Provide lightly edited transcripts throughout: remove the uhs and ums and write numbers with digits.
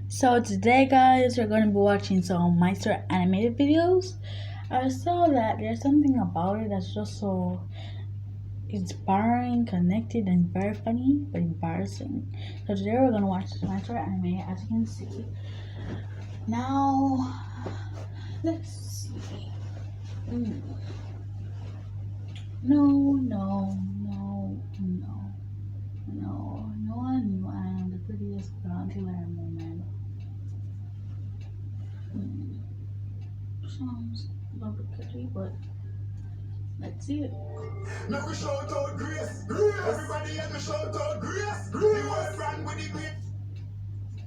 So today, guys, we're going to be watching some Meister animated videos. I saw that there's something about it that's just so inspiring, connected, and very funny, but embarrassing. So today we're going to watch Meister anime, as you can see. Now, let's see. No one knew I am the prettiest girl until I am a man. Sounds a little bit catchy, but let's see it. Now we shout out Grace, Grace. Everybody in the shout out Grace, Grace.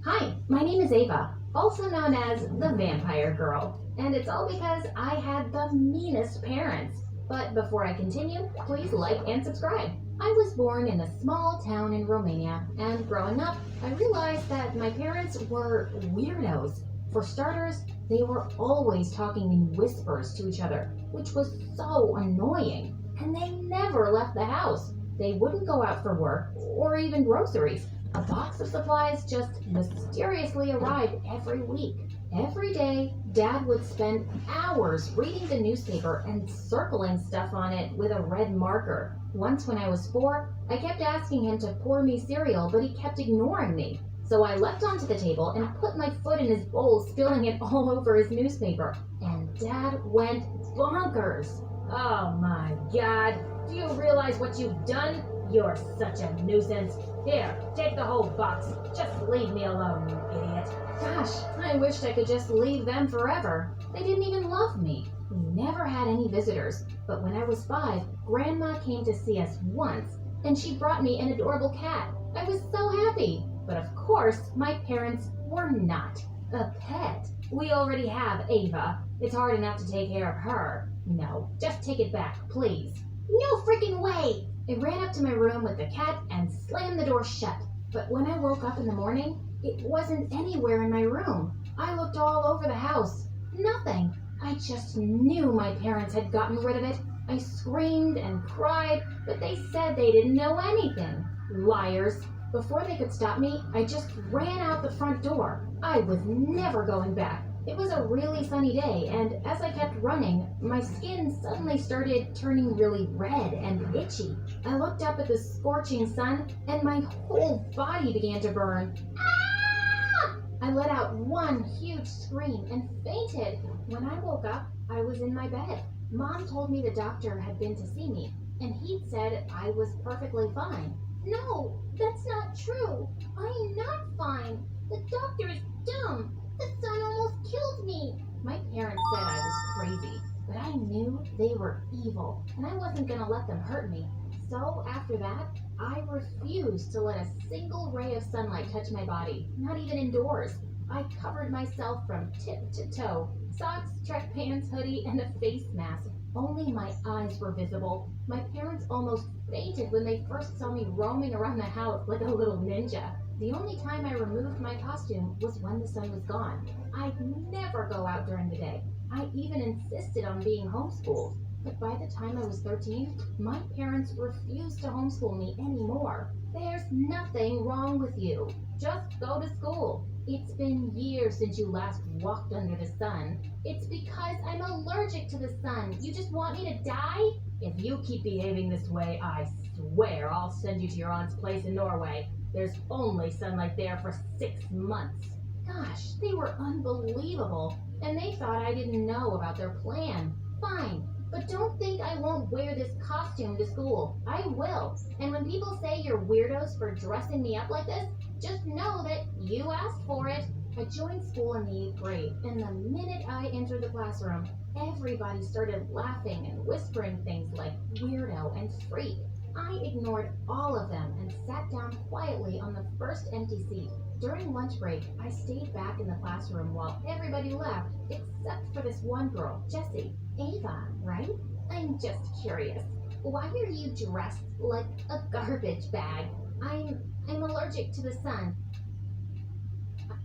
Hi, my name is Ava, also known as the Vampire Girl, and it's all because I had the meanest parents. But before I continue, please like and subscribe. I was born in a small town in Romania, and growing up, I realized that my parents were weirdos. For starters, they were always talking in whispers to each other, which was so annoying, and they never left the house. They wouldn't go out for work or even groceries. A box of supplies just mysteriously arrived every week. Every day, Dad would spend hours reading the newspaper and circling stuff on it with a red marker. Once when I was 4, I kept asking him to pour me cereal, but he kept ignoring me. So I leapt onto the table and put my foot in his bowl, spilling it all over his newspaper. And Dad went bonkers. Oh my God, do you realize what you've done? You're such a nuisance. Here, take the whole box. Just leave me alone, you idiot. Gosh, I wished I could just leave them forever. They didn't even love me. We never had any visitors, but when I was 5, Grandma came to see us once, and she brought me an adorable cat. I was so happy. But of course, my parents were not. A pet. We already have Ava. It's hard enough to take care of her. No, just take it back, please. No freaking way! I ran up to my room with the cat and slammed the door shut. But when I woke up in the morning, it wasn't anywhere in my room. I looked all over the house. Nothing. I just knew my parents had gotten rid of it. I screamed and cried, but they said they didn't know anything. Liars. Before they could stop me, I just ran out the front door. I was never going back. It was a really sunny day, and as I kept running, my skin suddenly started turning really red and itchy. I looked up at the scorching sun, and my whole body began to burn. Ah! I let out one huge scream and fainted. When I woke up, I was in my bed. Mom told me the doctor had been to see me, and he'd said I was perfectly fine. No, that's not true. I'm not fine. The doctor is dumb. The sun almost killed me. My parents said I was crazy, but I knew they were evil, and I wasn't going to let them hurt me. So after that, I refused to let a single ray of sunlight touch my body, not even indoors. I covered myself from tip to toe, socks, track pants, hoodie, and a face mask. Only my eyes were visible. My parents almost fainted when they first saw me roaming around the house like a little ninja. The only time I removed my costume was when the sun was gone. I'd never go out during the day. I even insisted on being homeschooled. But by the time I was 13, my parents refused to homeschool me anymore. There's nothing wrong with you. Just go to school. It's been years since you last walked under the sun. It's because I'm allergic to the sun. You just want me to die? If you keep behaving this way, I swear I'll send you to your aunt's place in Norway. There's only sunlight there for 6 months. Gosh, they were unbelievable. And they thought I didn't know about their plan. Fine. But don't think I won't wear this costume to school. I will. And when people say you're weirdos for dressing me up like this, just know that you asked for it. I joined school in the 8th grade, and the minute I entered the classroom, everybody started laughing and whispering things like weirdo and freak. I ignored all of them and sat down quietly on the first empty seat. During lunch break, I stayed back in the classroom while everybody left, except for this one girl, Jessie. Ava, right? I'm just curious. Why are you dressed like a garbage bag? I'm allergic to the sun.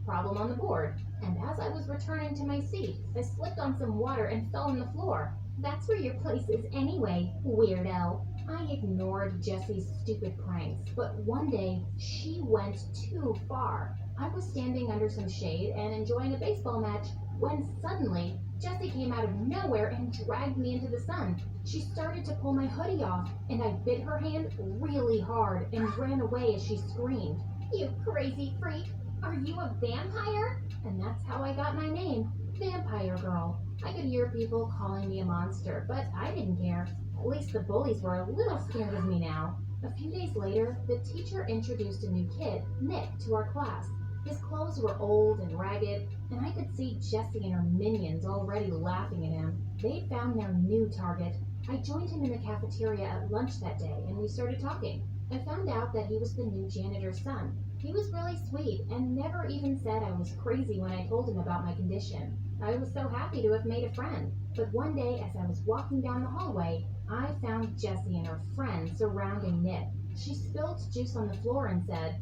Problem on the board. And as I was returning to my seat, I slipped on some water and fell on the floor. That's where your place is anyway, weirdo. I ignored Jessie's stupid pranks, but one day she went too far. I was standing under some shade and enjoying a baseball match when suddenly Jessie came out of nowhere and dragged me into the sun. She started to pull my hoodie off, and I bit her hand really hard and ran away as she screamed, "You crazy freak! Are you a vampire?" And that's how I got my name, Vampire Girl. I could hear people calling me a monster, but I didn't care. At least the bullies were a little scared of me now. A few days later, the teacher introduced a new kid, Nick, to our class. His clothes were old and ragged, and I could see Jessie and her minions already laughing at him. They found their new target. I joined him in the cafeteria at lunch that day, and we started talking. I found out that he was the new janitor's son. He was really sweet and never even said I was crazy when I told him about my condition. I was so happy to have made a friend. But one day, as I was walking down the hallway, I found Jessie and her friend surrounding Nick. She spilled juice on the floor and said,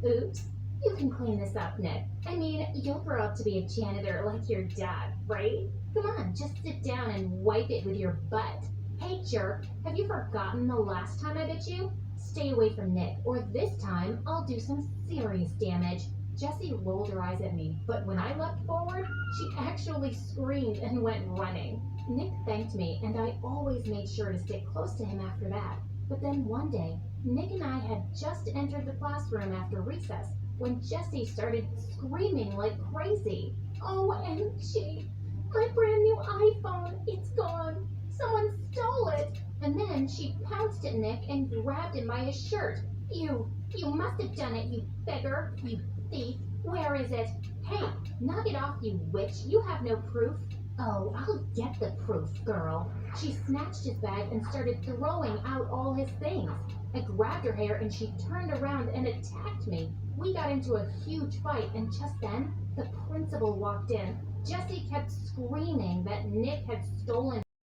"Oops. You can clean this up, Nick. I mean, you'll grow up to be a janitor like your dad, right? Come on, just sit down and wipe it with your butt. Hey, jerk, have you forgotten the last time I bit you? Stay away from Nick, or this time I'll do some serious damage." Jessie rolled her eyes at me, but when I leapt forward, she actually screamed and went running. Nick thanked me, and I always made sure to stick close to him after that. But then one day, Nick and I had just entered the classroom after recess when Jessie started screaming like crazy. "OMG! My brand new iPhone! It's gone! Someone stole it!" And then she pounced at Nick and grabbed him by his shirt. You must have done it, you beggar, you thief. Where is it? Hey, knock it off, you witch. You have no proof." "Oh, I'll get the proof, girl." She snatched his bag and started throwing out all his things. I grabbed her hair and she turned around and attacked me. We got into a huge fight, and just then, the principal walked in. Jessie kept screaming that Nick had stolen